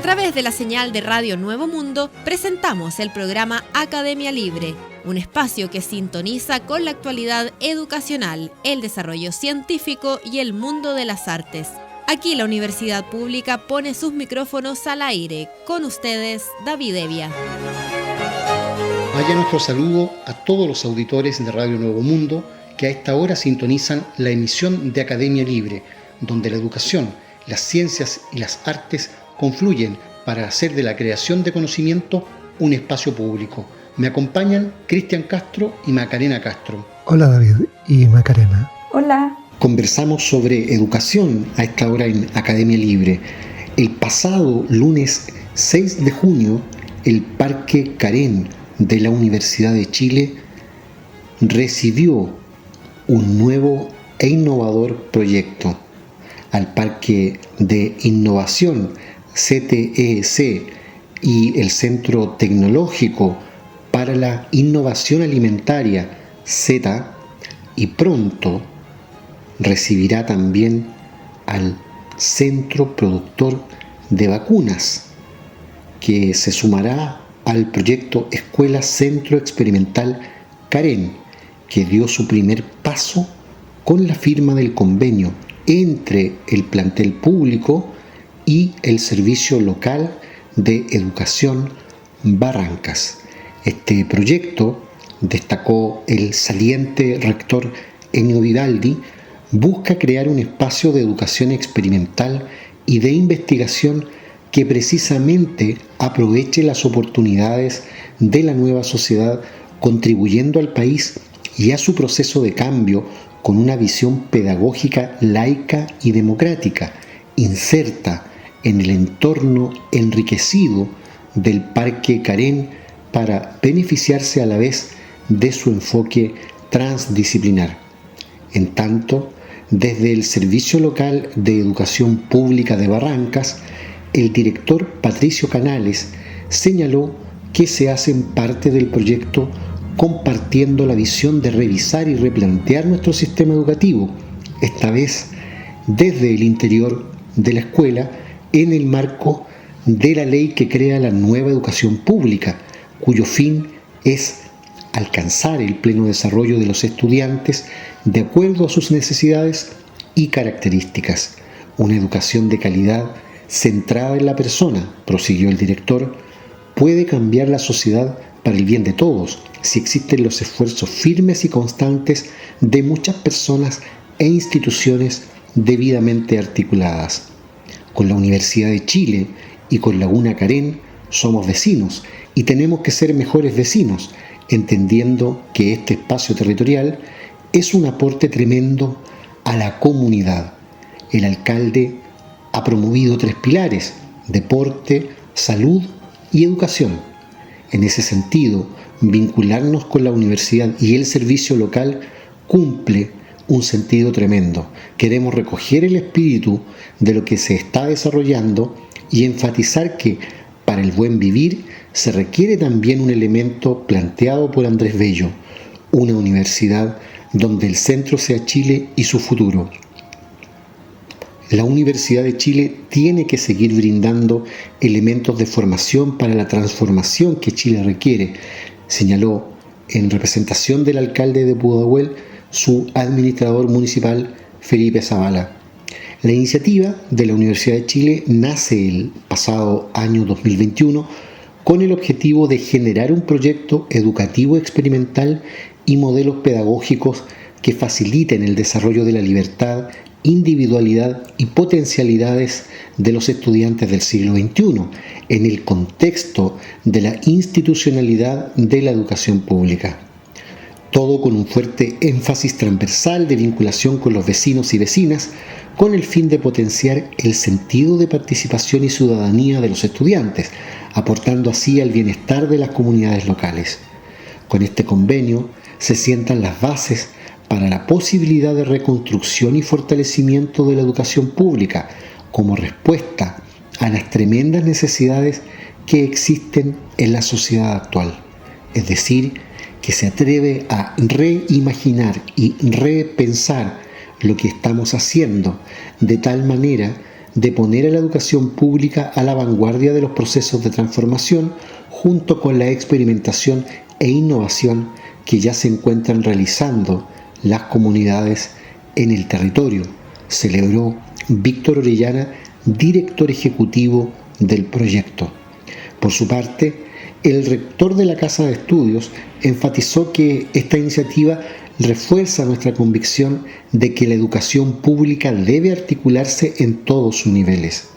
través de la señal de Radio Nuevo Mundo, presentamos el programa Academia Libre, un espacio que sintoniza con la actualidad educacional, el desarrollo científico y el mundo de las artes. Aquí la Universidad Pública pone sus micrófonos al aire. Con ustedes, David Evia. Vaya nuestro saludo a todos los auditores de Radio Nuevo Mundo que a esta hora sintonizan la emisión de Academia Libre, donde la educación, las ciencias y las artes confluyen para hacer de la creación de conocimiento un espacio público. Me acompañan Cristian Castro y Macarena Castro. Hola David y Macarena. Hola. Conversamos sobre educación a esta hora en Academia Libre. El pasado lunes 6 de junio, el Parque Carén de la Universidad de Chile recibió un nuevo e innovador proyecto. Al Parque de Innovación CTEC y el Centro Tecnológico para la Innovación Alimentaria Z, y pronto recibirá también al Centro Productor de Vacunas, que se sumará al proyecto Escuela Centro Experimental Carén, que dio su primer paso con la firma del convenio entre el plantel público y el Servicio Local de Educación Barrancas. Este proyecto, destacó el saliente rector Ennio Vivaldi, busca crear un espacio de educación experimental y de investigación que precisamente aproveche las oportunidades de la nueva sociedad, contribuyendo al país y a su proceso de cambio con una visión pedagógica laica y democrática, inserta en el entorno enriquecido del Parque Carén para beneficiarse a la vez de su enfoque transdisciplinar. En tanto, desde el Servicio Local de Educación Pública de Barrancas, el director Patricio Canales señaló que se hacen parte del proyecto compartiendo la visión de revisar y replantear nuestro sistema educativo, esta vez desde el interior de la escuela, en el marco de la ley que crea la nueva educación pública, cuyo fin es alcanzar el pleno desarrollo de los estudiantes de acuerdo a sus necesidades y características. Una educación de calidad centrada en la persona, prosiguió el director, puede cambiar la sociedad para el bien de todos si existen los esfuerzos firmes y constantes de muchas personas e instituciones debidamente articuladas. Con la Universidad de Chile y con Laguna Carén somos vecinos y tenemos que ser mejores vecinos, entendiendo que este espacio territorial es un aporte tremendo a la comunidad. El alcalde ha promovido 3 pilares: deporte, salud y educación. En ese sentido, vincularnos con la universidad y el servicio local cumple un sentido tremendo. Queremos recoger el espíritu de lo que se está desarrollando y enfatizar que para el buen vivir se requiere también un elemento planteado por Andrés Bello, una universidad donde el centro sea Chile y su futuro. La Universidad de Chile tiene que seguir brindando elementos de formación para la transformación que Chile requiere, señaló en representación del alcalde de Pudahuel su administrador municipal Felipe Zavala. La iniciativa de la Universidad de Chile nace el pasado año 2021 con el objetivo de generar un proyecto educativo experimental y modelos pedagógicos que faciliten el desarrollo de la libertad, individualidad y potencialidades de los estudiantes del siglo XXI en el contexto de la institucionalidad de la educación pública. Todo con un fuerte énfasis transversal de vinculación con los vecinos y vecinas, con el fin de potenciar el sentido de participación y ciudadanía de los estudiantes, aportando así al bienestar de las comunidades locales. Con este convenio se sientan las bases para la posibilidad de reconstrucción y fortalecimiento de la educación pública como respuesta a las tremendas necesidades que existen en la sociedad actual. Es decir, que se atreve a reimaginar y repensar lo que estamos haciendo de tal manera de poner a la educación pública a la vanguardia de los procesos de transformación, junto con la experimentación e innovación que ya se encuentran realizando las comunidades en el territorio, celebró Víctor Orellana, director ejecutivo del proyecto. Por su parte, el rector de la Casa de Estudios enfatizó que esta iniciativa refuerza nuestra convicción de que la educación pública debe articularse en todos sus niveles.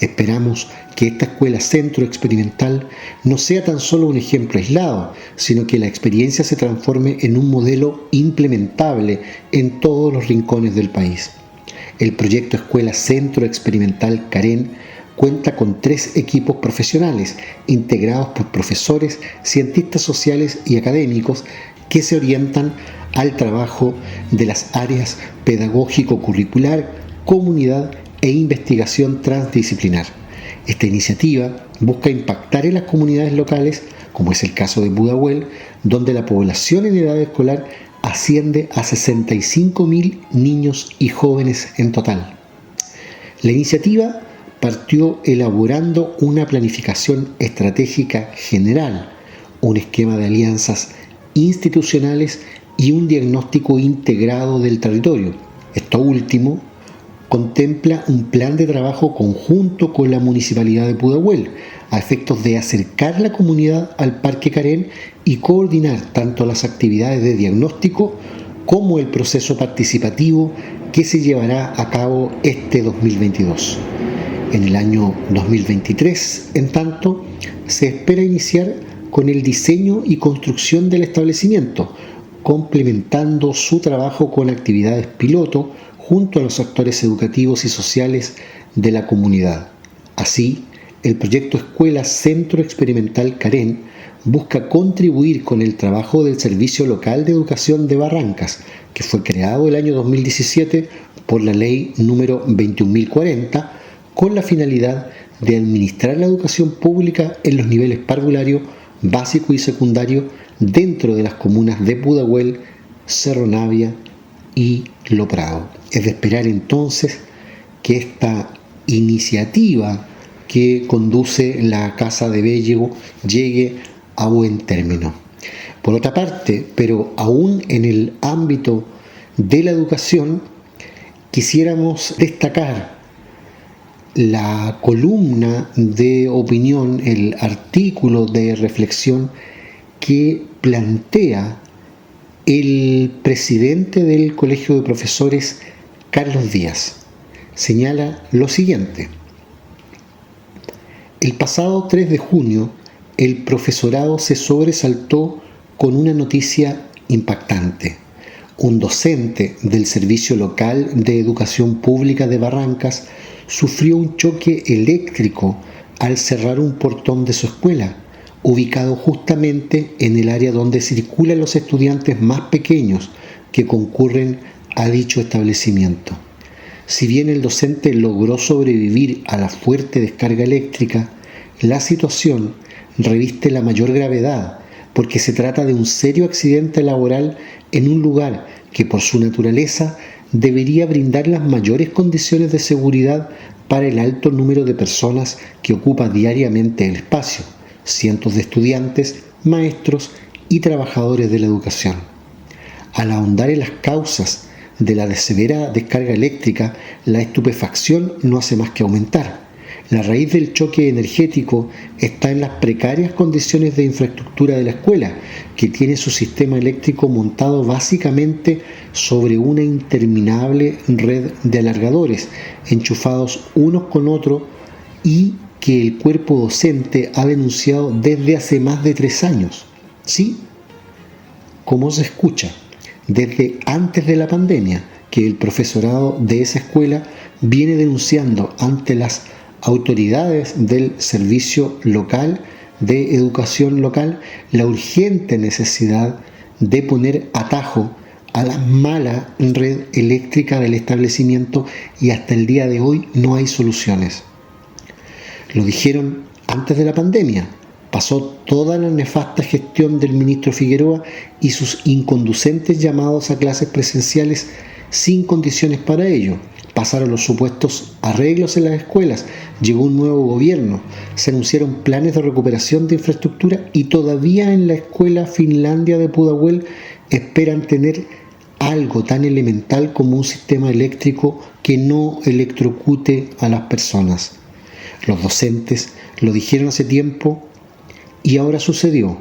Esperamos que esta escuela centro experimental no sea tan solo un ejemplo aislado, sino que la experiencia se transforme en un modelo implementable en todos los rincones del país. El proyecto Escuela Centro Experimental Carén cuenta con 3 equipos profesionales integrados por profesores, cientistas sociales y académicos que se orientan al trabajo de las áreas pedagógico-curricular, comunidad e investigación transdisciplinar. Esta iniciativa busca impactar en las comunidades locales, como es el caso de Pudahuel, donde la población en edad escolar asciende a 65.000 niños y jóvenes en total. La iniciativa partió elaborando una planificación estratégica general, un esquema de alianzas institucionales y un diagnóstico integrado del territorio. Esto último contempla un plan de trabajo conjunto con la Municipalidad de Pudahuel, a efectos de acercar la comunidad al Parque Carén y coordinar tanto las actividades de diagnóstico como el proceso participativo que se llevará a cabo este 2022. En el año 2023, en tanto, se espera iniciar con el diseño y construcción del establecimiento, complementando su trabajo con actividades piloto junto a los actores educativos y sociales de la comunidad. Así, el proyecto Escuela Centro Experimental Carén busca contribuir con el trabajo del Servicio Local de Educación de Barrancas, que fue creado el año 2017 por la Ley número 21.040, con la finalidad de administrar la educación pública en los niveles parvulario, básico y secundario dentro de las comunas de Pudahuel, Cerro Navia y Lo Prado. Es de esperar entonces que esta iniciativa que conduce la Casa de Bellego llegue a buen término. Por otra parte, pero aún en el ámbito de la educación, quisiéramos destacar la columna de opinión, el artículo de reflexión que plantea el presidente del Colegio de Profesores, Carlos Díaz. Señala lo siguiente: el pasado 3 de junio, el profesorado se sobresaltó con una noticia impactante. Un docente del Servicio Local de Educación Pública de Barrancas sufrió un choque eléctrico al cerrar un portón de su escuela, ubicado justamente en el área donde circulan los estudiantes más pequeños que concurren a dicho establecimiento. Si bien el docente logró sobrevivir a la fuerte descarga eléctrica, la situación reviste la mayor gravedad porque se trata de un serio accidente laboral en un lugar que por su naturaleza debería brindar las mayores condiciones de seguridad para el alto número de personas que ocupa diariamente el espacio, cientos de estudiantes, maestros y trabajadores de la educación. Al ahondar en las causas de la severa descarga eléctrica, la estupefacción no hace más que aumentar. La raíz del choque energético está en las precarias condiciones de infraestructura de la escuela, que tiene su sistema eléctrico montado básicamente sobre una interminable red de alargadores, enchufados unos con otros, y que el cuerpo docente ha denunciado desde hace más de 3 años. ¿Sí? Como se escucha, desde antes de la pandemia, que el profesorado de esa escuela viene denunciando ante las autoridades del Servicio Local de Educación Local la urgente necesidad de poner atajo a la mala red eléctrica del establecimiento, y hasta el día de hoy no hay soluciones. Lo dijeron antes de la pandemia. Pasó toda la nefasta gestión del ministro Figueroa y sus inconducentes llamados a clases presenciales sin condiciones para ello. Pasaron los supuestos arreglos en las escuelas, llegó un nuevo gobierno, se anunciaron planes de recuperación de infraestructura y todavía en la escuela Finlandia de Pudahuel esperan tener algo tan elemental como un sistema eléctrico que no electrocute a las personas. Los docentes lo dijeron hace tiempo y ahora sucedió,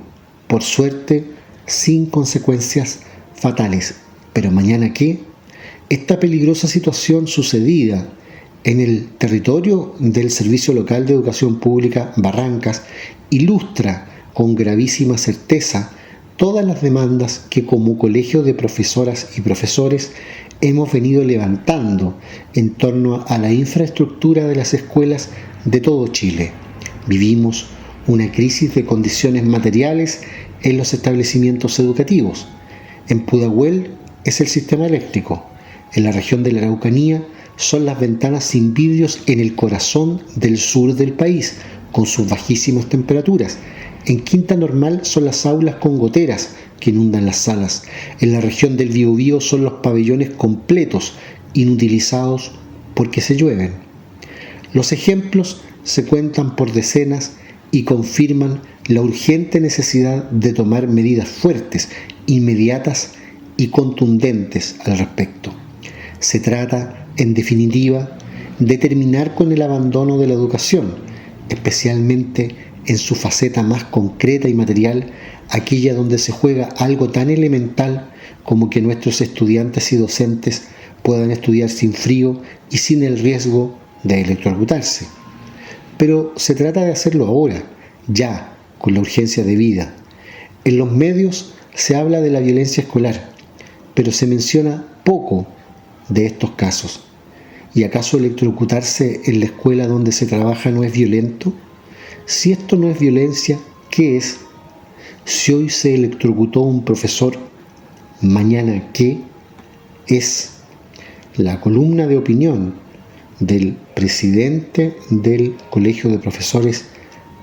por suerte, sin consecuencias fatales. Pero mañana, ¿qué? Esta peligrosa situación sucedida en el territorio del Servicio Local de Educación Pública Barrancas ilustra con gravísima certeza todas las demandas que como colegio de profesoras y profesores hemos venido levantando en torno a la infraestructura de las escuelas de todo Chile. Vivimos una crisis de condiciones materiales en los establecimientos educativos. En Pudahuel es el sistema eléctrico. En la región de la Araucanía son las ventanas sin vidrios en el corazón del sur del país, con sus bajísimas temperaturas. En Quinta Normal son las aulas con goteras que inundan las salas. En la región del Biobío son los pabellones completos, inutilizados porque se llueven. Los ejemplos se cuentan por decenas y confirman la urgente necesidad de tomar medidas fuertes, inmediatas y contundentes al respecto. Se trata, en definitiva, de terminar con el abandono de la educación, especialmente en su faceta más concreta y material, aquella donde se juega algo tan elemental como que nuestros estudiantes y docentes puedan estudiar sin frío y sin el riesgo de electrocutarse. Pero se trata de hacerlo ahora, ya, con la urgencia de vida. En los medios se habla de la violencia escolar, pero se menciona poco de estos casos. ¿Y acaso electrocutarse en la escuela donde se trabaja no es violento? Si esto no es violencia, ¿qué es? Si hoy se electrocutó un profesor, ¿mañana qué es? La columna de opinión del presidente del Colegio de Profesores,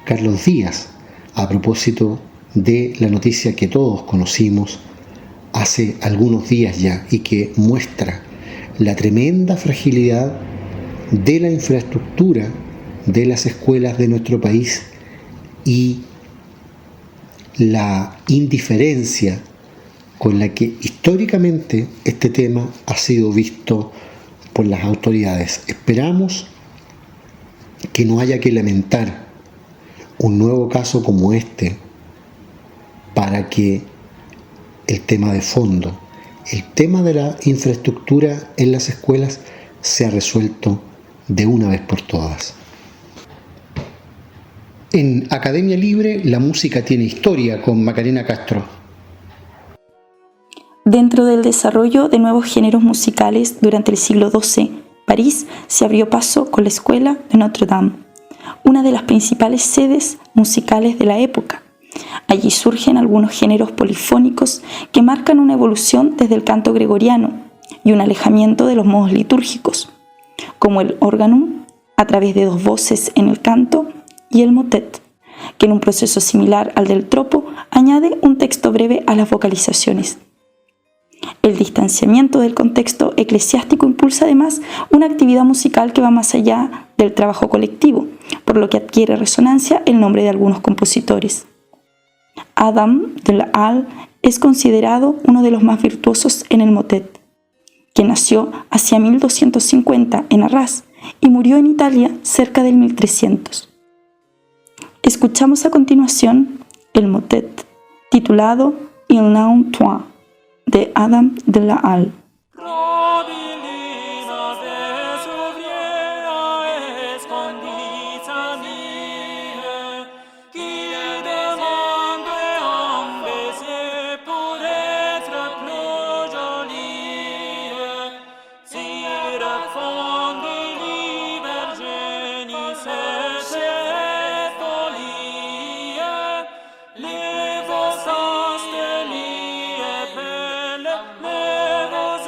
Carlos Díaz, a propósito de la noticia que todos conocimos hace algunos días ya y que muestra la tremenda fragilidad de la infraestructura de las escuelas de nuestro país y la indiferencia con la que históricamente este tema ha sido visto por las autoridades. Esperamos que no haya que lamentar un nuevo caso como este para que el tema de fondo, el tema de la infraestructura en las escuelas sea resuelto de una vez por todas. En Academia Libre, la música tiene historia con Macarena Castro. Dentro del desarrollo de nuevos géneros musicales durante el siglo XII, París se abrió paso con la Escuela de Notre Dame, una de las principales sedes musicales de la época. Allí surgen algunos géneros polifónicos que marcan una evolución desde el canto gregoriano y un alejamiento de los modos litúrgicos, como el organum, a través de dos voces en el canto, y el motet, que en un proceso similar al del tropo añade un texto breve a las vocalizaciones. El distanciamiento del contexto eclesiástico impulsa además una actividad musical que va más allá del trabajo colectivo, por lo que adquiere resonancia el nombre de algunos compositores. Adam de la Halle es considerado uno de los más virtuosos en el motet, que nació hacia 1250 en Arras y murió en Italia cerca del 1300. Escuchamos a continuación el motet titulado Il Nom Toi de Adam de la Halle. Les vos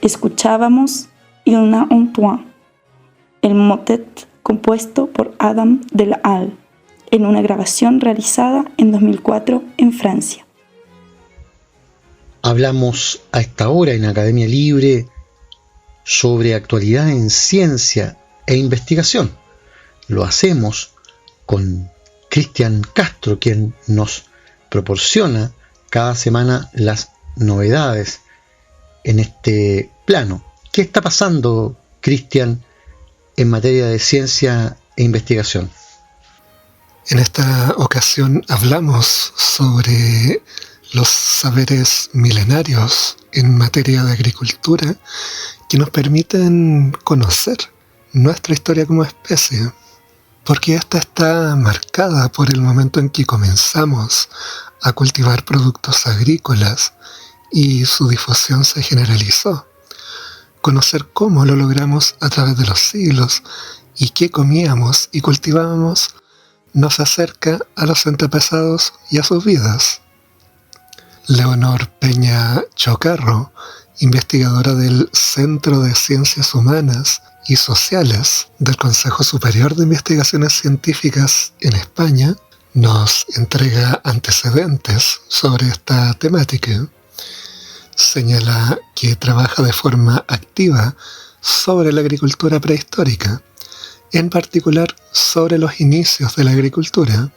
Escuchábamos Il n'a un point, el motet compuesto por Adam de la Halle, en una grabación realizada en 2004 en Francia. Hablamos a esta hora en Academia Libre sobre actualidad en ciencia e investigación. Lo hacemos con Cristian Castro, quien nos proporciona cada semana las novedades en este plano. ¿Qué está pasando, Cristian, en materia de ciencia e investigación? En esta ocasión hablamos sobre los saberes milenarios en materia de agricultura que nos permiten conocer nuestra historia como especie, porque esta está marcada por el momento en que comenzamos a cultivar productos agrícolas y su difusión se generalizó. Conocer cómo lo logramos a través de los siglos y qué comíamos y cultivábamos nos acerca a los antepasados y a sus vidas. Leonor Peña Chocarro, investigadora del Centro de Ciencias Humanas y Sociales del Consejo Superior de Investigaciones Científicas en España, nos entrega antecedentes sobre esta temática. Señala que trabaja de forma activa sobre la agricultura prehistórica, en particular sobre los inicios de la agricultura.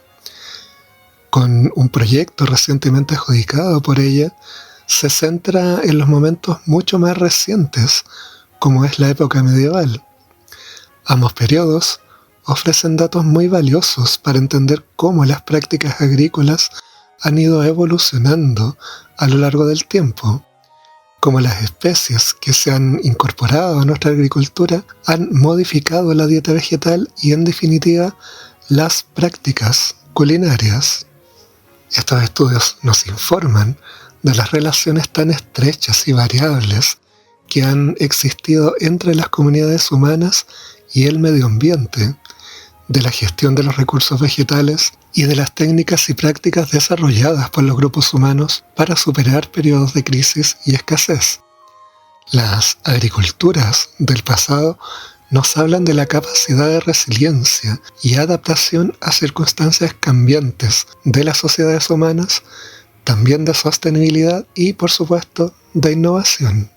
Con un proyecto recientemente adjudicado por ella, se centra en los momentos mucho más recientes, como es la época medieval. Ambos periodos ofrecen datos muy valiosos para entender cómo las prácticas agrícolas han ido evolucionando a lo largo del tiempo, cómo las especies que se han incorporado a nuestra agricultura han modificado la dieta vegetal y, en definitiva, las prácticas culinarias. Estos estudios nos informan de las relaciones tan estrechas y variables que han existido entre las comunidades humanas y el medio ambiente, de la gestión de los recursos vegetales y de las técnicas y prácticas desarrolladas por los grupos humanos para superar periodos de crisis y escasez. Las agriculturas del pasado nos hablan de la capacidad de resiliencia y adaptación a circunstancias cambiantes de las sociedades humanas, también de sostenibilidad y, por supuesto, de innovación.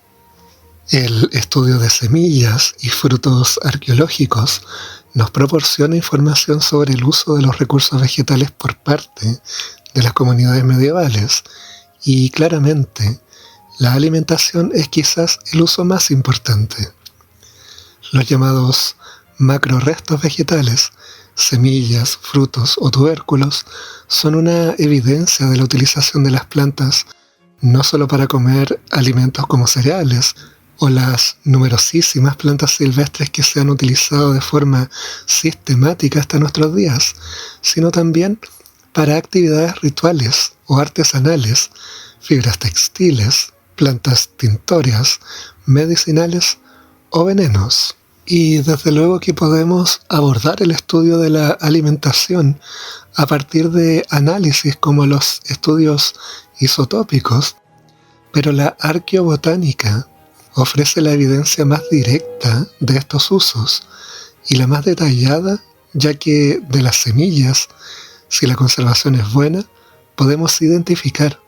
El estudio de semillas y frutos arqueológicos nos proporciona información sobre el uso de los recursos vegetales por parte de las comunidades medievales y, claramente, la alimentación es quizás el uso más importante. Los llamados macrorestos vegetales, semillas, frutos o tubérculos, son una evidencia de la utilización de las plantas no solo para comer alimentos como cereales o las numerosísimas plantas silvestres que se han utilizado de forma sistemática hasta nuestros días, sino también para actividades rituales o artesanales, fibras textiles, plantas tintorias, medicinales o venenos. Y desde luego que podemos abordar el estudio de la alimentación a partir de análisis como los estudios isotópicos, pero la arqueobotánica ofrece la evidencia más directa de estos usos y la más detallada, ya que de las semillas, si la conservación es buena, podemos identificar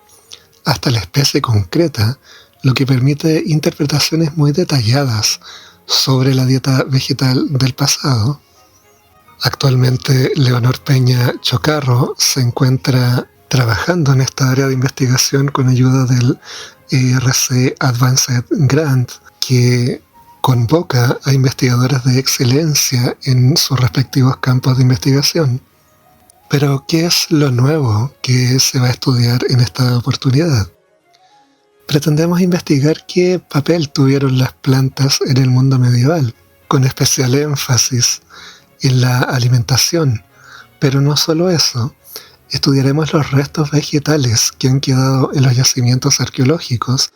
hasta la especie concreta, lo que permite interpretaciones muy detalladas sobre la dieta vegetal del pasado. Actualmente, Leonor Peña Chocarro se encuentra trabajando en esta área de investigación con ayuda del ERC Advanced Grant, que convoca a investigadores de excelencia en sus respectivos campos de investigación. Pero, ¿qué es lo nuevo que se va a estudiar en esta oportunidad? Pretendemos investigar qué papel tuvieron las plantas en el mundo medieval, con especial énfasis en la alimentación, pero no solo eso. Estudiaremos los restos vegetales que han quedado en los yacimientos arqueológicos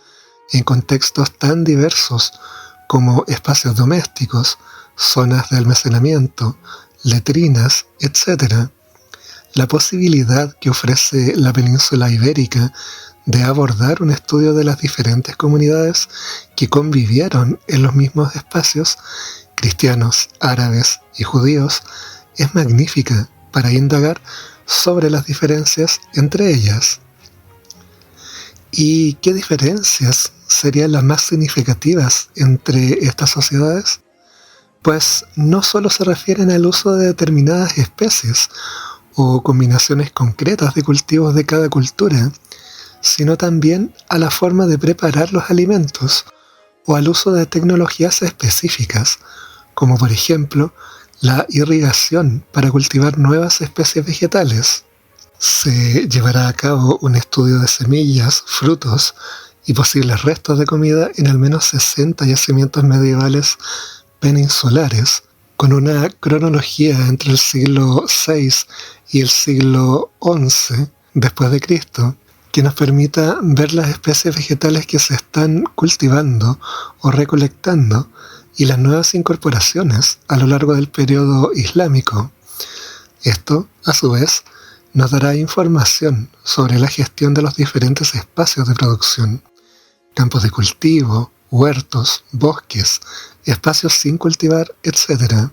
en contextos tan diversos como espacios domésticos, zonas de almacenamiento, letrinas, etc. La posibilidad que ofrece la península ibérica de abordar un estudio de las diferentes comunidades que convivieron en los mismos espacios, cristianos, árabes y judíos, es magnífica para indagar sobre las diferencias entre ellas. ¿Y qué diferencias serían las más significativas entre estas sociedades? Pues no solo se refieren al uso de determinadas especies o combinaciones concretas de cultivos de cada cultura, sino también a la forma de preparar los alimentos o al uso de tecnologías específicas, como por ejemplo la irrigación para cultivar nuevas especies vegetales. Se llevará a cabo un estudio de semillas, frutos y posibles restos de comida en al menos 60 yacimientos medievales peninsulares, con una cronología entre el siglo VI y el siglo XI después de Cristo, que nos permita ver las especies vegetales que se están cultivando o recolectando y las nuevas incorporaciones a lo largo del periodo islámico. Esto, a su vez, nos dará información sobre la gestión de los diferentes espacios de producción, campos de cultivo, huertos, bosques, espacios sin cultivar, etc.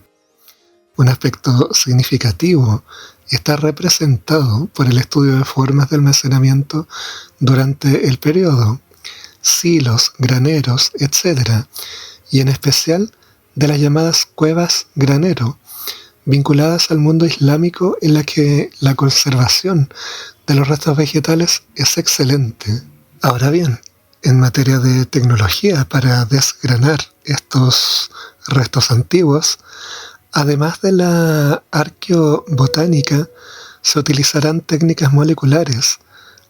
Un aspecto significativo está representado por el estudio de formas de almacenamiento durante el periodo, silos, graneros, etc., y en especial de las llamadas cuevas granero, vinculadas al mundo islámico en la que la conservación de los restos vegetales es excelente. Ahora bien, en materia de tecnología para desgranar estos restos antiguos, además de la arqueobotánica, se utilizarán técnicas moleculares,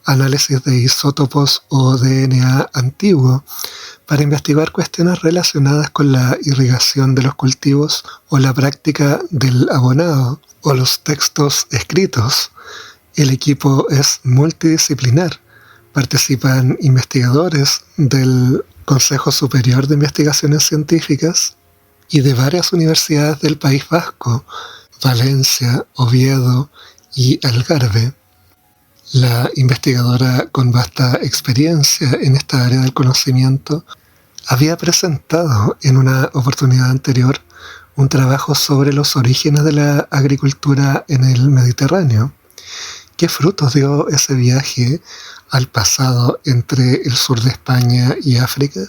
análisis de isótopos o DNA antiguo, para investigar cuestiones relacionadas con la irrigación de los cultivos o la práctica del abonado o los textos escritos. El equipo es multidisciplinar. Participan investigadores del Consejo Superior de Investigaciones Científicas y de varias universidades del País Vasco, Valencia, Oviedo y Algarve. La investigadora con vasta experiencia en esta área del conocimiento había presentado en una oportunidad anterior un trabajo sobre los orígenes de la agricultura en el Mediterráneo. ¿Qué frutos dio ese viaje al pasado entre el sur de España y África?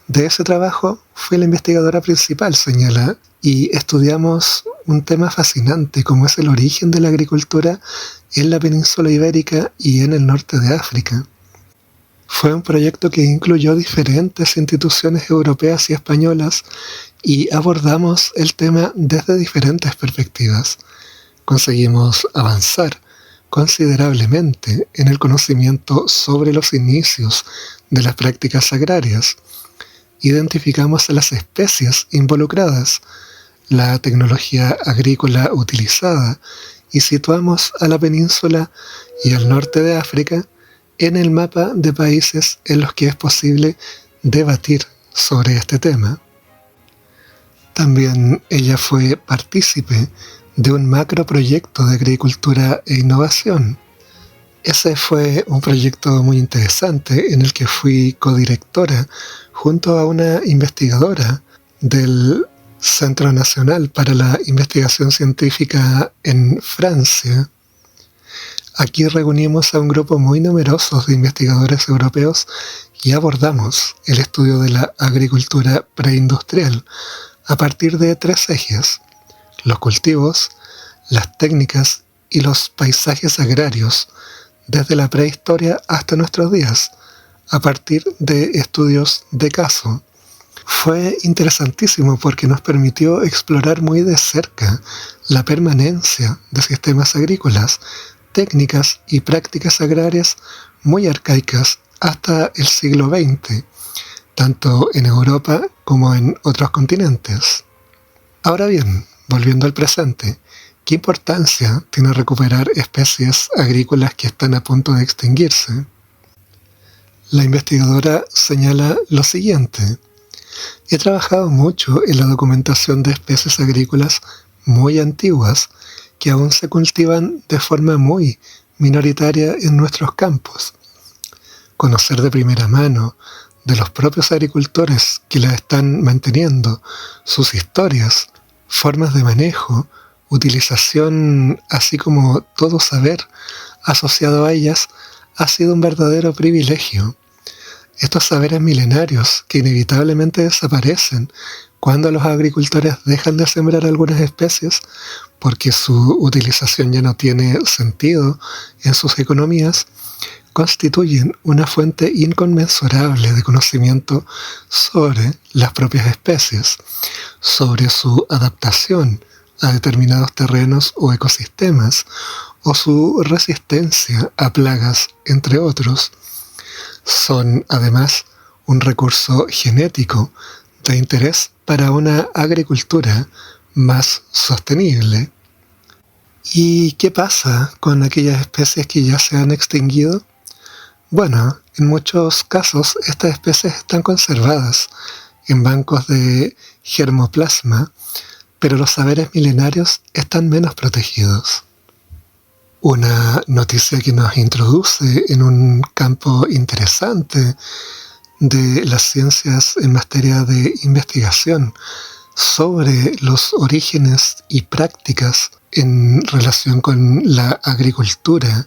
De ese trabajo fue la investigadora principal, señala, y estudiamos un tema fascinante como es el origen de la agricultura en la península ibérica y en el norte de África. Fue un proyecto que incluyó diferentes instituciones europeas y españolas y abordamos el tema desde diferentes perspectivas. Conseguimos avanzar considerablemente en el conocimiento sobre los inicios de las prácticas agrarias. Identificamos a las especies involucradas, la tecnología agrícola utilizada y situamos a la península y al norte de África en el mapa de países en los que es posible debatir sobre este tema. También ella fue partícipe de un macroproyecto de agricultura e innovación. Ese fue un proyecto muy interesante en el que fui codirectora junto a una investigadora del Centro Nacional para la Investigación Científica en Francia. Aquí reunimos a un grupo muy numeroso de investigadores europeos y abordamos el estudio de la agricultura preindustrial a partir de 3 ejes: los cultivos, las técnicas y los paisajes agrarios, desde la prehistoria hasta nuestros días, a partir de estudios de caso. Fue interesantísimo porque nos permitió explorar muy de cerca la permanencia de sistemas agrícolas, técnicas y prácticas agrarias muy arcaicas hasta el siglo XX, tanto en Europa como en otros continentes. Ahora bien, volviendo al presente, ¿qué importancia tiene recuperar especies agrícolas que están a punto de extinguirse? La investigadora señala lo siguiente: he trabajado mucho en la documentación de especies agrícolas muy antiguas que aún se cultivan de forma muy minoritaria en nuestros campos. conocer de primera mano de los propios agricultores que las están manteniendo, sus historias, formas de manejo, utilización, así como todo saber asociado a ellas, ha sido un verdadero privilegio. Estos saberes milenarios que inevitablemente desaparecen cuando los agricultores dejan de sembrar algunas especies porque su utilización ya no tiene sentido en sus economías, constituyen una fuente inconmensurable de conocimiento sobre las propias especies, sobre su adaptación a determinados terrenos o ecosistemas, o su resistencia a plagas, entre otros. Son, además, un recurso genético de interés para una agricultura más sostenible. ¿Y qué pasa con aquellas especies que ya se han extinguido? Bueno, en muchos casos estas especies están conservadas en bancos de germoplasma, pero los saberes milenarios están menos protegidos. Una noticia que nos introduce en un campo interesante de las ciencias en materia de investigación sobre los orígenes y prácticas en relación con la agricultura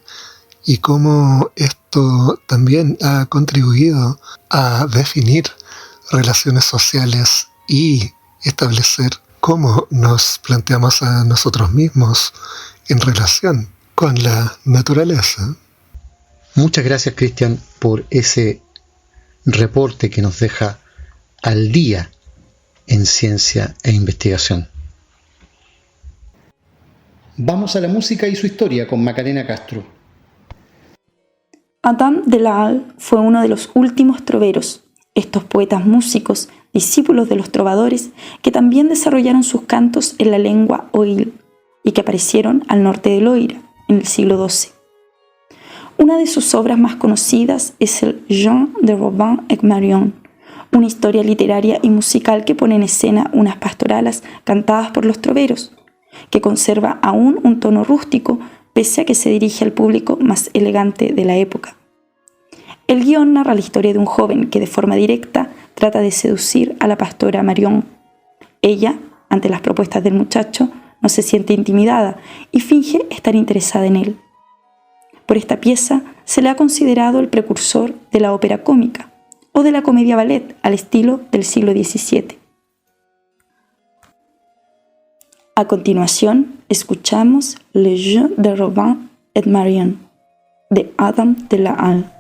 y cómo esto también ha contribuido a definir relaciones sociales y establecer cómo nos planteamos a nosotros mismos en relación con la naturaleza. Muchas gracias, Cristian, por ese reporte que nos deja al día en ciencia e investigación. Vamos a la música y su historia con Macarena Castro. Adam de la Halle fue uno de los últimos troveros, estos poetas músicos, discípulos de los trovadores, que también desarrollaron sus cantos en la lengua oïl y que aparecieron al norte de Loira en el siglo XII. Una de sus obras más conocidas es el Jean de Robin et Marion, una historia literaria y musical que pone en escena unas pastorales cantadas por los troveros, que conserva aún un tono rústico pese a que se dirige al público más elegante de la época. El guión narra la historia de un joven que de forma directa trata de seducir a la pastora Marion. Ella, ante las propuestas del muchacho, no se siente intimidada y finge estar interesada en él. Por esta pieza se le ha considerado el precursor de la ópera cómica o de la comedia ballet al estilo del siglo XVII. A continuación, escuchamos Le Jeu de Robin et Marion, de Adam de la Halle.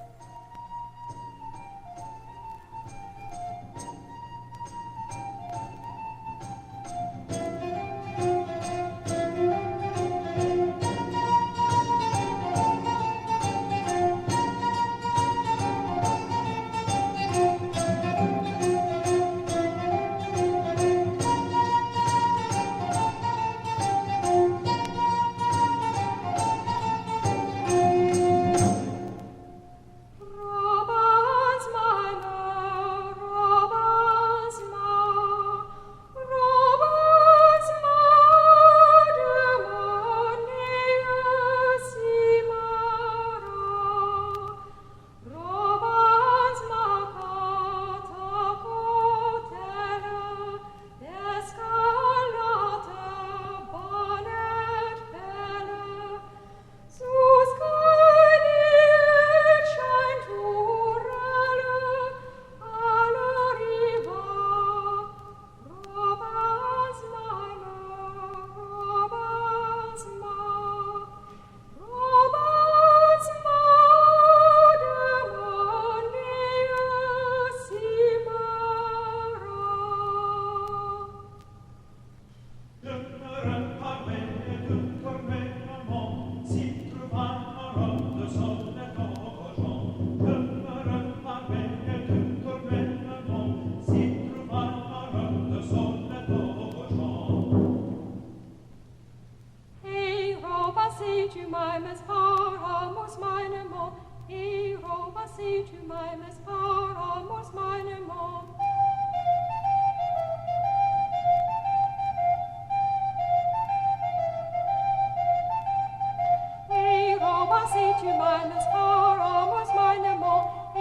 Meines Paramos meine Mo,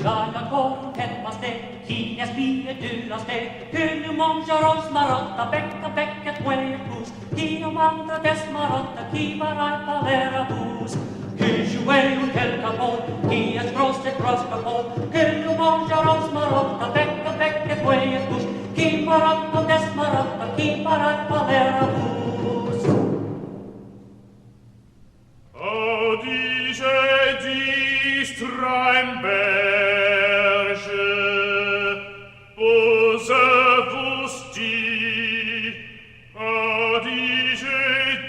ska jag gå och hemma steg, hit jag spyr dura steg, kunde många marotta, bäcka bäcket way bus, kino manta des marotta, kivarai palera bus. Kysyuei ut helkapot, kies prostet proskapot, kunde många marotta, bäcka bäcket way bus, kivarai des marotta, kivarai palera bus. O dice distra in berge, posez-vous dit, o dice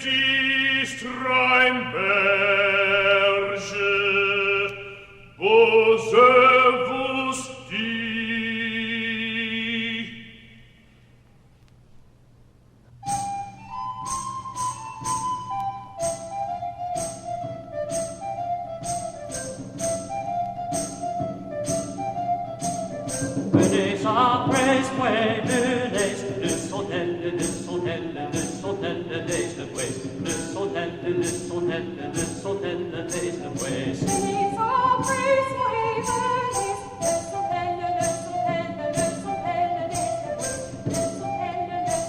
distra in berge, posez-vous dit. Venez après ouais, venez, le sonnet, le sonnet, le sonnet, le ouest, le sonnet, le sonnet, le sonnet, le ouest. Venez après ouais, venez, le sonnet, le sonnet, le sonnet, le sonnet, le sonnet, le sonnet,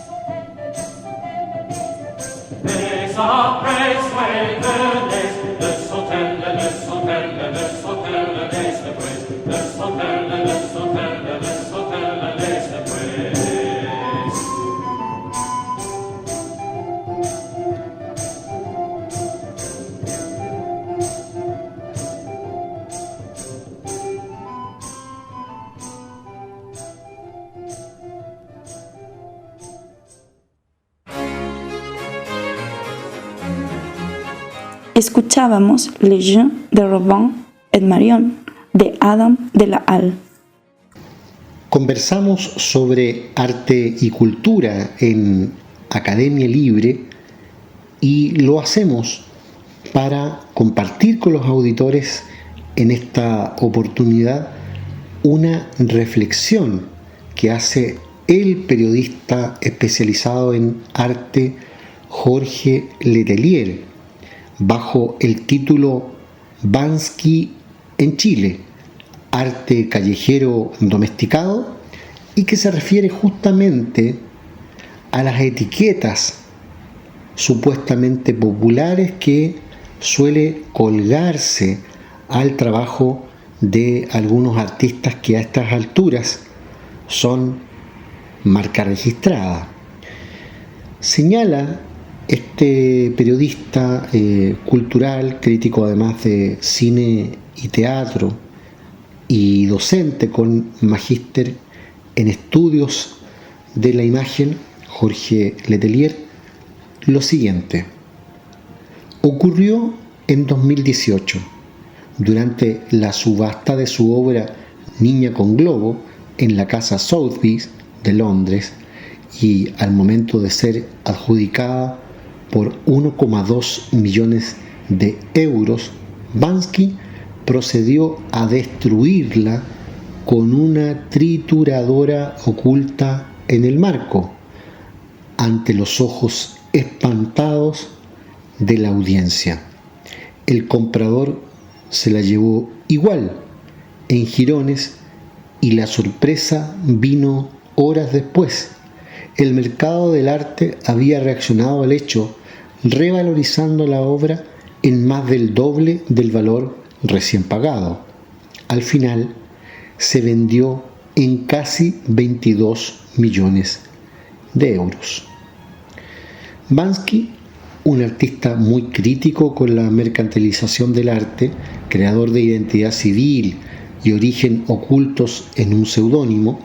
le Venez après ouais, venez, le sonnet, le sonnet, le sonnet, le ouest, le sonnet, le sonnet. Escuchábamos Les Jeux de Robin et Marion de Adam de la Halle. Conversamos sobre arte y cultura en Academia Libre y lo hacemos para compartir con los auditores en esta oportunidad una reflexión que hace el periodista especializado en arte Jorge Letelier bajo el título Banksy en Chile, arte callejero domesticado, y que se refiere justamente a las etiquetas supuestamente populares que suele colgarse al trabajo de algunos artistas que a estas alturas son marca registrada. Señala este periodista cultural, crítico además de cine y teatro y docente con magíster en estudios de la imagen, Jorge Letelier, lo siguiente. Ocurrió en 2018, durante la subasta de su obra Niña con Globo en la Casa Sotheby's de Londres, y al momento de ser adjudicada por 1,2 millones de euros, Banksy procedió a destruirla con una trituradora oculta en el marco, ante los ojos espantados de la audiencia. El comprador se la llevó igual, en jirones, y la sorpresa vino horas después. El mercado del arte había reaccionado al hecho, revalorizando la obra en más del doble del valor recién pagado. Al final, se vendió en casi 22 millones de euros. Banksy, un artista muy crítico con la mercantilización del arte, creador de identidad civil y origen ocultos en un seudónimo,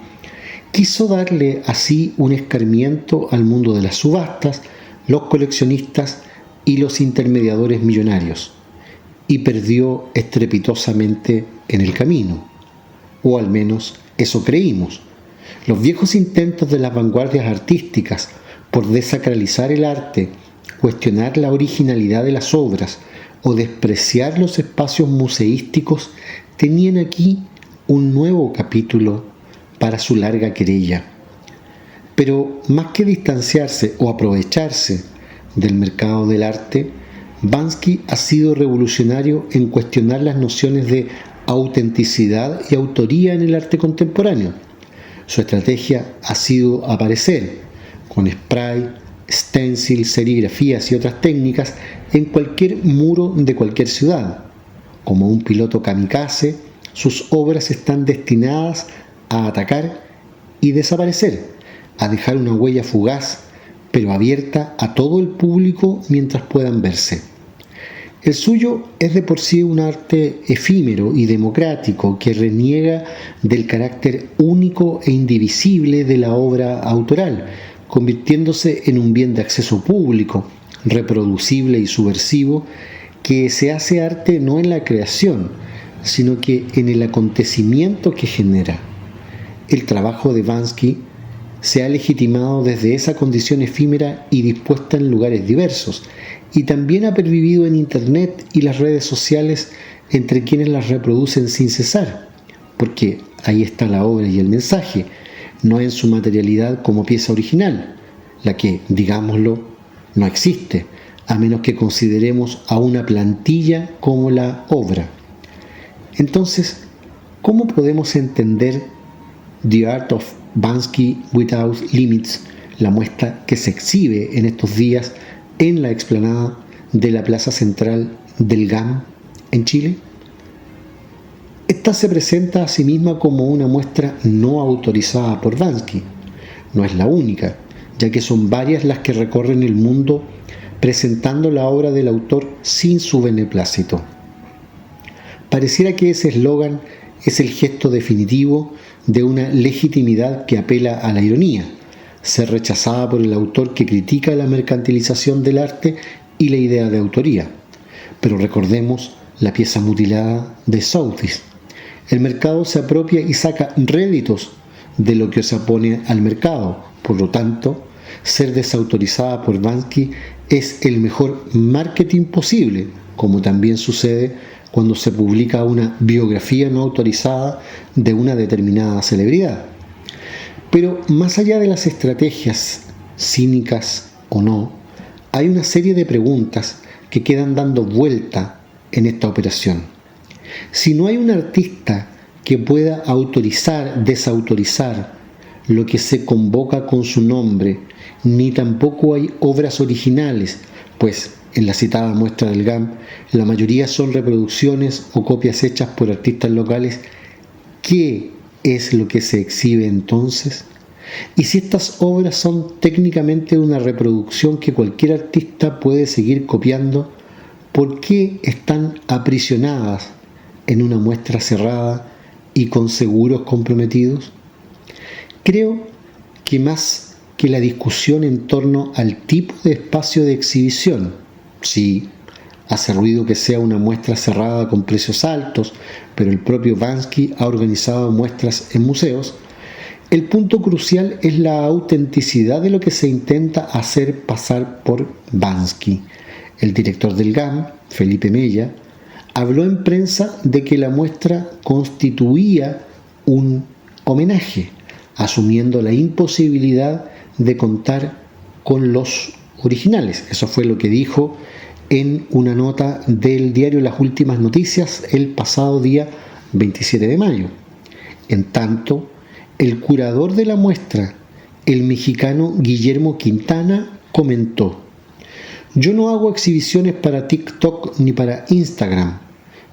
quiso darle así un escarmiento al mundo de las subastas, los coleccionistas y los intermediadores millonarios, y perdió estrepitosamente en el camino, o al menos eso creímos. Los viejos intentos de las vanguardias artísticas por desacralizar el arte, cuestionar la originalidad de las obras o despreciar los espacios museísticos tenían aquí un nuevo capítulo para su larga querella. Pero más que distanciarse o aprovecharse del mercado del arte, Banksy ha sido revolucionario en cuestionar las nociones de autenticidad y autoría en el arte contemporáneo. Su estrategia ha sido aparecer con spray, stencil, serigrafías y otras técnicas en cualquier muro de cualquier ciudad. Como un piloto kamikaze, sus obras están destinadas a atacar y desaparecer, a dejar una huella fugaz, pero abierta a todo el público mientras puedan verse. El suyo es de por sí un arte efímero y democrático que reniega del carácter único e indivisible de la obra autoral, convirtiéndose en un bien de acceso público, reproducible y subversivo, que se hace arte no en la creación, sino que en el acontecimiento que genera. El trabajo de Banksy se ha legitimado desde esa condición efímera y dispuesta en lugares diversos, y también ha pervivido en Internet y las redes sociales entre quienes las reproducen sin cesar, porque ahí está la obra y el mensaje, no en su materialidad como pieza original, la que, digámoslo, no existe, a menos que consideremos a una plantilla como la obra. Entonces, ¿cómo podemos entender The Art of Banksy Without Limits, la muestra que se exhibe en estos días en la explanada de la Plaza Central del GAM en Chile? Esta se presenta a sí misma como una muestra no autorizada por Banksy. No es la única, ya que son varias las que recorren el mundo presentando la obra del autor sin su beneplácito. Pareciera que ese eslogan es el gesto definitivo de una legitimidad que apela a la ironía, ser rechazada por el autor que critica la mercantilización del arte y la idea de autoría. Pero recordemos la pieza mutilada de Sotheby's. El mercado se apropia y saca réditos de lo que se opone al mercado. Por lo tanto, ser desautorizada por Banksy es el mejor marketing posible, como también sucede cuando se publica una biografía no autorizada de una determinada celebridad. Pero más allá de las estrategias, cínicas o no, hay una serie de preguntas que quedan dando vuelta en esta operación. Si no hay un artista que pueda autorizar, desautorizar lo que se convoca con su nombre, ni tampoco hay obras originales, pues en la citada muestra del GAM, la mayoría son reproducciones o copias hechas por artistas locales, ¿qué es lo que se exhibe entonces? Y si estas obras son técnicamente una reproducción que cualquier artista puede seguir copiando, ¿por qué están aprisionadas en una muestra cerrada y con seguros comprometidos? Creo que más que la discusión en torno al tipo de espacio de exhibición, sí, hace ruido que sea una muestra cerrada con precios altos, pero el propio Banksy ha organizado muestras en museos, el punto crucial es la autenticidad de lo que se intenta hacer pasar por Banksy. El director del GAM, Felipe Mella, habló en prensa de que la muestra constituía un homenaje, asumiendo la imposibilidad de contar con los originales. Eso fue lo que dijo en una nota del diario Las Últimas Noticias el pasado día 27 de mayo. En tanto, el curador de la muestra, el mexicano Guillermo Quintana, comentó: "Yo no hago exhibiciones para TikTok ni para Instagram,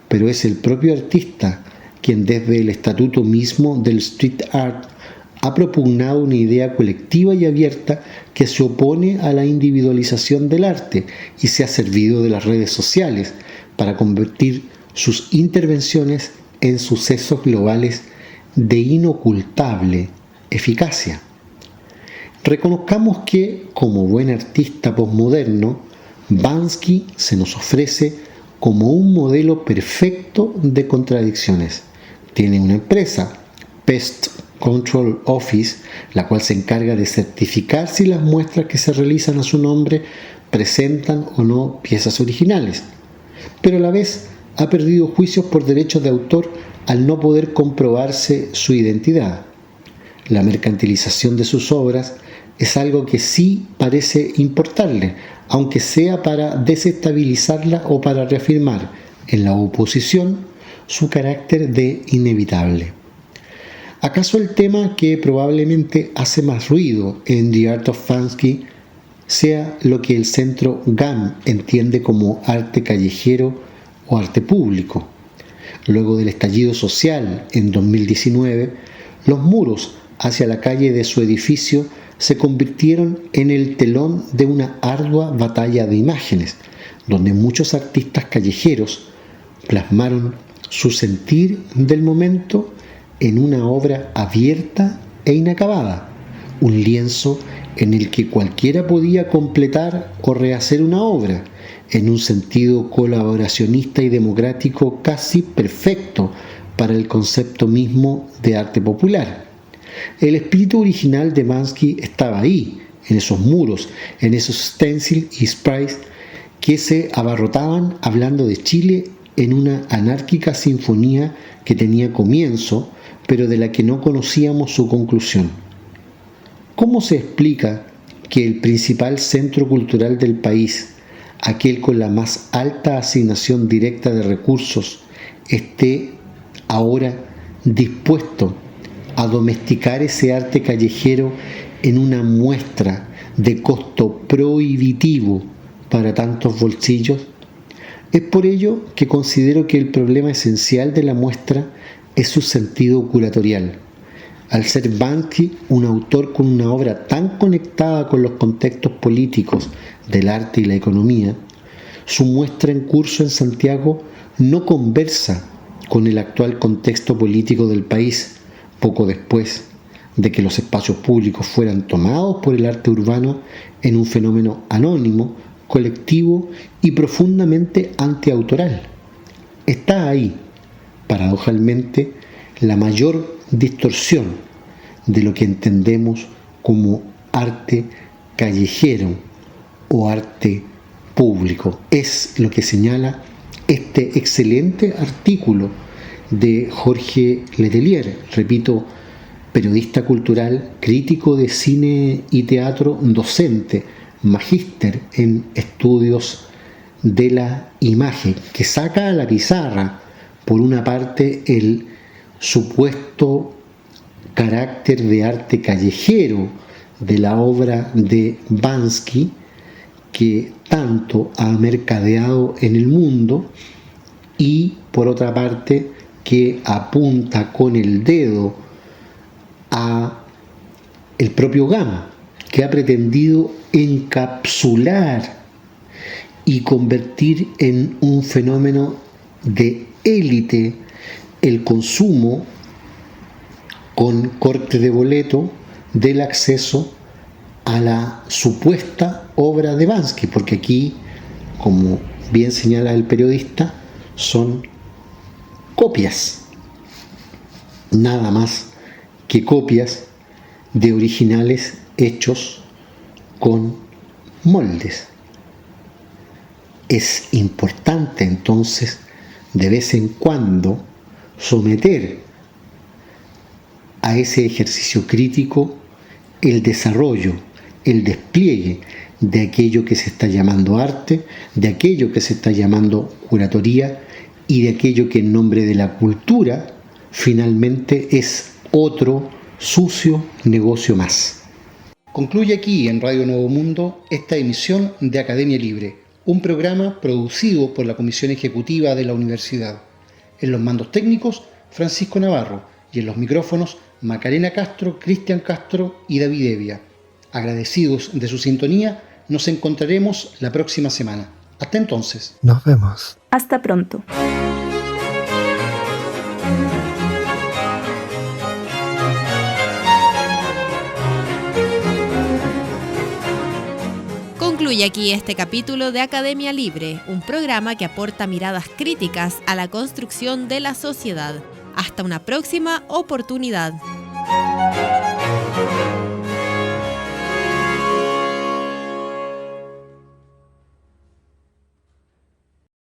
pero es el propio artista quien desde el estatuto mismo del street art ha propugnado una idea colectiva y abierta que se opone a la individualización del arte y se ha servido de las redes sociales para convertir sus intervenciones en sucesos globales de inocultable eficacia. Reconozcamos que, como buen artista posmoderno, Banksy se nos ofrece como un modelo perfecto de contradicciones. Tiene una empresa, Pest Control Office, la cual se encarga de certificar si las muestras que se realizan a su nombre presentan o no piezas originales, pero a la vez ha perdido juicios por derechos de autor al no poder comprobarse su identidad. La mercantilización de sus obras es algo que sí parece importarle, aunque sea para desestabilizarla o para reafirmar en la oposición su carácter de inevitable. ¿Acaso el tema que probablemente hace más ruido en The Art of Vansky sea lo que el centro GAM entiende como arte callejero o arte público? Luego del estallido social en 2019, los muros hacia la calle de su edificio se convirtieron en el telón de una ardua batalla de imágenes, donde muchos artistas callejeros plasmaron su sentir del momento en una obra abierta e inacabada, un lienzo en el que cualquiera podía completar o rehacer una obra, en un sentido colaboracionista y democrático casi perfecto para el concepto mismo de arte popular. El espíritu original de Vansky estaba ahí, en esos muros, en esos stencils y sprays que se abarrotaban hablando de Chile en una anárquica sinfonía que tenía comienzo, pero de la que no conocíamos su conclusión. ¿Cómo se explica que el principal centro cultural del país, aquel con la más alta asignación directa de recursos, esté ahora dispuesto a domesticar ese arte callejero en una muestra de costo prohibitivo para tantos bolsillos? Es por ello que considero que el problema esencial de la muestra es su sentido curatorial. Al ser Vansky un autor con una obra tan conectada con los contextos políticos del arte y la economía, su muestra en curso en Santiago no conversa con el actual contexto político del país, poco después de que los espacios públicos fueran tomados por el arte urbano en un fenómeno anónimo, colectivo y profundamente antiautoral. Está ahí, paradojalmente, la mayor distorsión de lo que entendemos como arte callejero o arte público. Es lo que señala este excelente artículo de Jorge Letelier, repito, periodista cultural, crítico de cine y teatro, docente, magíster en estudios de la imagen, que saca a la pizarra, por una parte, el supuesto carácter de arte callejero de la obra de Vansky, que tanto ha mercadeado en el mundo, y por otra parte que apunta con el dedo a el propio GAM, que ha pretendido encapsular y convertir en un fenómeno de élite el consumo con corte de boleto del acceso a la supuesta obra de Vansky, porque aquí, como bien señala el periodista, son copias, nada más que copias de originales hechos con moldes. Es importante entonces de vez en cuando someter a ese ejercicio crítico el desarrollo, el despliegue de aquello que se está llamando arte, de aquello que se está llamando curatoría y de aquello que en nombre de la cultura finalmente es otro sucio negocio más. Concluye aquí en Radio Nuevo Mundo esta emisión de Academia Libre, un programa producido por la Comisión Ejecutiva de la Universidad. En los mandos técnicos, Francisco Navarro, y en los micrófonos, Macarena Castro, Cristian Castro y David Evia. Agradecidos de su sintonía, nos encontraremos la próxima semana. Hasta entonces. Nos vemos. Hasta pronto. Concluye aquí este capítulo de Academia Libre, un programa que aporta miradas críticas a la construcción de la sociedad. Hasta una próxima oportunidad.